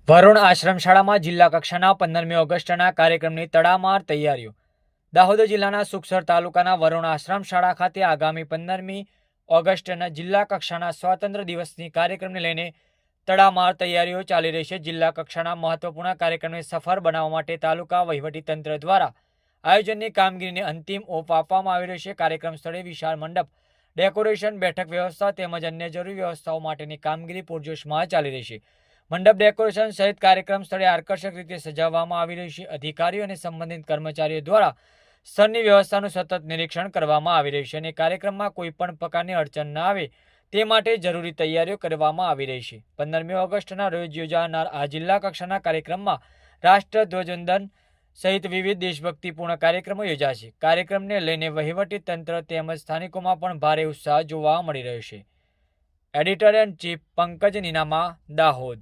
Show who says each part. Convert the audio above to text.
Speaker 1: વરુણ આશ્રમ શાળામાં જિલ્લા કક્ષાના 15મી ઓગસ્ટના કાર્યક્રમની તડામાર તૈયારીઓ. દાહોદ જિલ્લાના સુખસર તાલુકાના વરુણ આશ્રમ શાળા ખાતે આગામી 15મી ઓગસ્ટના જિલ્લા કક્ષાના સ્વાતંત્ર્ય દિવસની કાર્યક્રમને લઈને તડામાર તૈયારીઓ ચાલી રહી છે. જિલ્લા કક્ષાના મહત્વપૂર્ણ કાર્યક્રમને સફળ બનાવવા માટે તાલુકા વહીવટીતંત્ર દ્વારા આયોજનની કામગીરીને અંતિમ ઓપ આપવામાં આવી રહ્યો છે. કાર્યક્રમ સ્થળે વિશાળ મંડપ, ડેકોરેશન, બેઠક વ્યવસ્થા તેમજ અન્ય જરૂરી વ્યવસ્થાઓ માટેની કામગીરી પૂરજોશમાં ચાલી રહી છે. મંડપ ડેકોરેશન સહિત કાર્યક્રમ સ્થળે આકર્ષક રીતે સજાવવામાં આવી રહ્યું છે. અધિકારીઓ અને સંબંધિત કર્મચારીઓ દ્વારા સ્થળની વ્યવસ્થાનું સતત નિરીક્ષણ કરવામાં આવી રહ્યું છે અને કાર્યક્રમમાં કોઈ પણ પ્રકારની અડચણ ન આવે તે માટે જરૂરી તૈયારીઓ કરવામાં આવી રહી છે. 15મી ઓગસ્ટના રોજ યોજાનાર આ જિલ્લા કક્ષાના કાર્યક્રમમાં રાષ્ટ્રધ્વજવંદન સહિત વિવિધ દેશભક્તિપૂર્ણ કાર્યક્રમો યોજાશે. કાર્યક્રમને લઈને વહીવટી તંત્ર તેમજ સ્થાનિકોમાં પણ ભારે ઉત્સાહ જોવા મળી રહ્યો છે. Editor in chief Pankaj Ninama, Dahod.